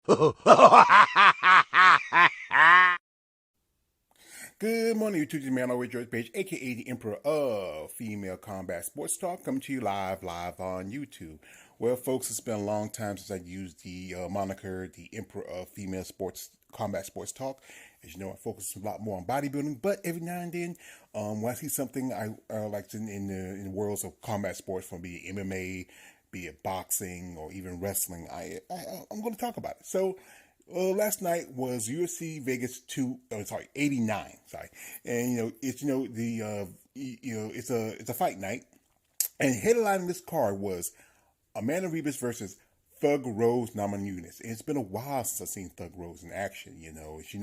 Good morning, YouTube. This is man over George Page, aka the Emperor of Female Combat Sports Talk, coming to you live on YouTube. Well, folks, it's been a long time since I used the moniker, the Emperor of Female Combat Sports Talk. As you know, I focus a lot more on bodybuilding, but every now and then, when I see something I like in the worlds of combat sports, from be it MMA, be it boxing, or even wrestling, I'm going to talk about it. So. Last night was UFC Vegas 89. Sorry, and it's it's a fight night, and headlining this card was Amanda Ribas versus ThugRose Namajunas. And it's been a while since I've seen ThugRose in action.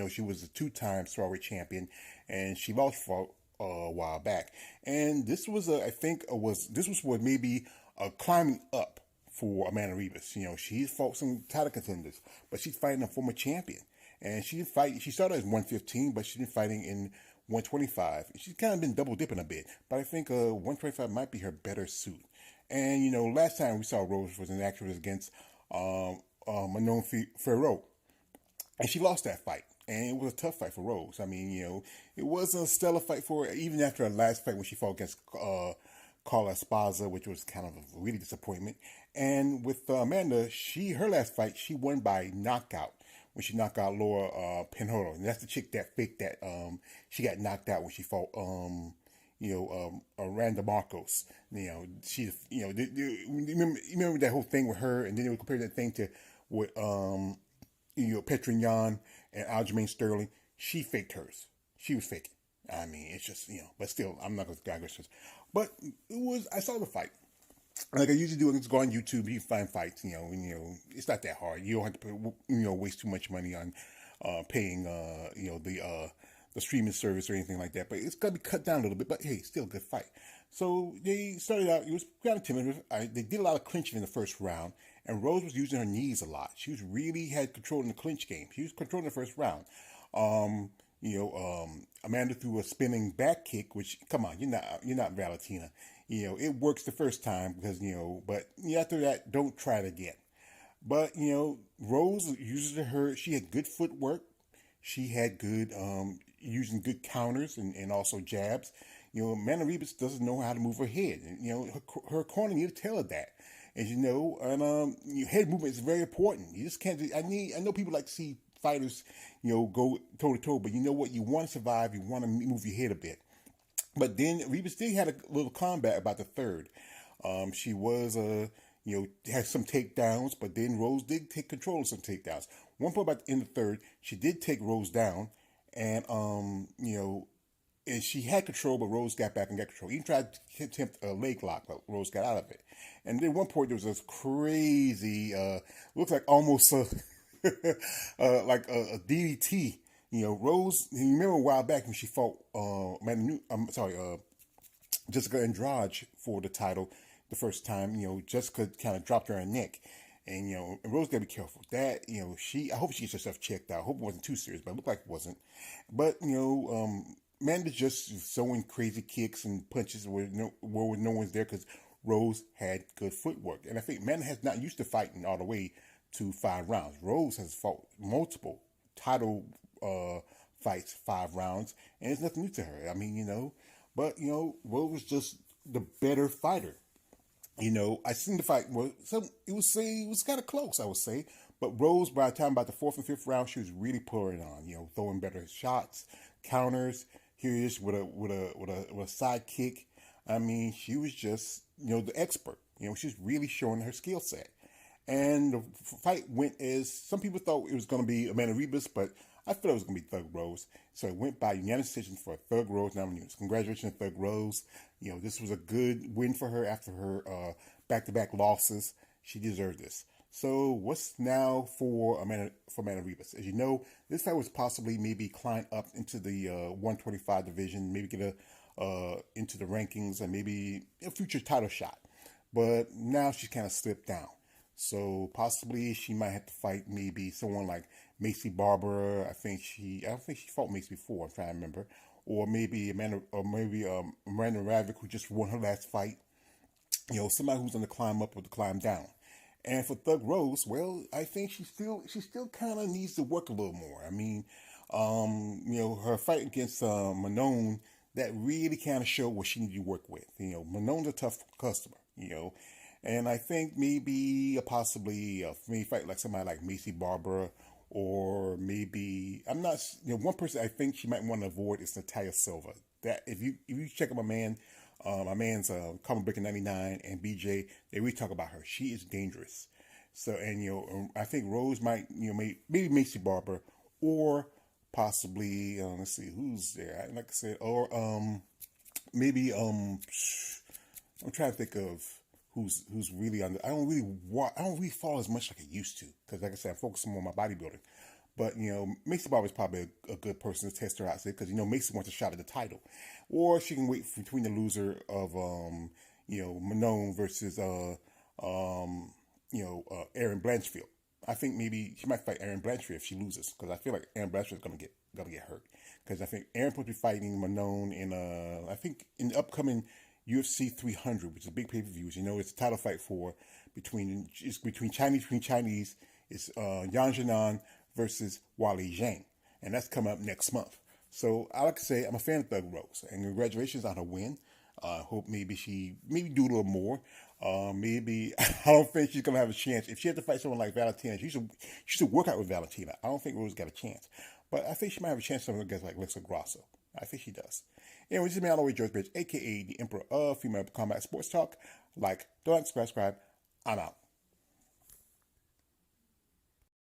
She was a two-time strawweight champion, and she lost for a while back. And this was maybe a climbing up for Amanda Ribas. She's fought some title contenders, but she's fighting a former champion. And she started as 115, but she's been fighting in 125. She's kind of been double dipping a bit, but I think 125 might be her better suit. And, last time we saw Rose was in action against Manon Ferro, and she lost that fight. And it was a tough fight for Rose. I mean, it wasn't a stellar fight for her, even after her last fight when she fought against Carla Esparza, which was kind of a really disappointment. And with Amanda, her last fight, she won by knockout when she knocked out Laura Pinheiro. And that's the chick that faked that she got knocked out when she fought Randa Marcos. She remember that whole thing with her, and then they would compare that thing to with Petrignan and Aljamain Sterling. She faked hers. She was faking. I mean, it's just, but still, I'm not going to digress. But I saw the fight. Like I usually do, I just go on YouTube, you find fights, it's not that hard. You don't have to, waste too much money on paying, the streaming service or anything like that. But it's got to be cut down a little bit, but hey, still a good fight. So they started out, it was kind of timid. They did a lot of clinching in the first round, and Rose was using her knees a lot. She really had control in the clinch game. She was controlling the first round. Amanda threw a spinning back kick, which, come on, you're not Valentina. It works the first time because, but after that, don't try it again. But, Rose uses she had good footwork. She had good, using good counters and also jabs. Amanda Ribas doesn't know how to move her head. And, her corner, you tell her that. And, your head movement is very important. You just can't, I know people like to see fighters, go toe to toe, but you know what? You want to survive. You want to move your head a bit. But then Ribas still had a little combat about the third. She was, had some takedowns, but then Rose did take control of some takedowns. One point about in the third, she did take Rose down, and and she had control, but Rose got back and got control. Even tried to attempt a leg lock, but Rose got out of it. And then at one point there was this crazy, looks like almost like a DDT. Rose, you remember a while back when she fought Jessica Andrade for the title the first time. Jessica kind of dropped her in the neck. And, and Rose got to be careful with that. I hope she gets herself checked out. I hope it wasn't too serious, but it looked like it wasn't. But, Amanda's just throwing crazy kicks and punches where no one's there because Rose had good footwork. And I think Amanda has not used to fighting all the way to 5 rounds. Rose has fought multiple title fights 5 rounds, and it's nothing new to her. I mean, but Rose was just the better fighter. I seen the fight. Well, it was kind of close, I would say. But Rose, by the time about the 4th and 5th round, she was really pulling it on. Throwing better shots, counters. Here he is with a side kick. I mean, she was just the expert. She was really showing her skill set. And the fight went as some people thought it was going to be Amanda Ribas, but I thought it was going to be ThugRose. So it went by unanimous decision for ThugRose Namajunas. Congratulations, ThugRose. This was a good win for her after her back-to-back losses. She deserved this. So what's now for Amanda Ribas? As you know, this fight was possibly maybe climb up into the 125 division, maybe get into the rankings, and maybe a future title shot. But now she's kind of slipped down. So possibly she might have to fight maybe someone like Macy Barber. I don't think she fought Macy before. I'm trying to remember, or maybe Miranda Ravic, who just won her last fight. Somebody who's on the climb up or the climb down. And for Thug Rose, well, I think she still kind of needs to work a little more. I mean, her fight against Manon, that really kind of showed what she needed to work with. Manon's a tough customer. And I think maybe possibly maybe fight like somebody like Macy Barber, or maybe I'm not. One person I think she might want to avoid is Natalia Silva. That if you check out my man's Common Breaker 99 and BJ, they really talk about her. She is dangerous. So, and I think Rose might, maybe Macy Barber, or possibly let's see who's there. Like I said, or maybe I'm trying to think of who's really on. I don't really follow as much like I used to, because like I said, I'm focusing more on my bodybuilding. But Macy Barber is probably a good person to test her out, because Macy wants a shot at the title, or she can wait between the loser of Manon versus Aaron Blanchfield. I think maybe she might fight Aaron Blanchfield if she loses, because I feel like Aaron Blanchfield is gonna get hurt, because I think Aaron supposed to be fighting Manon in I think in the upcoming UFC 300, which is a big pay-per-view. It's a title fight between Chinese. It's Yan Jinan versus Wally Zhang, and that's coming up next month. So I like to say I'm a fan of Thug Rose, and congratulations on her win. I hope maybe she do a little more. Maybe I don't think she's gonna have a chance. If she had to fight someone like Valentina, she should work out with Valentina. I don't think Rose got a chance, but I think she might have a chance against like Alexa Grasso. I think she does. Anyway, this is me all the way, George Bridge, aka the Emperor of Female Combat Sports Talk. Like, don't subscribe. I'm out.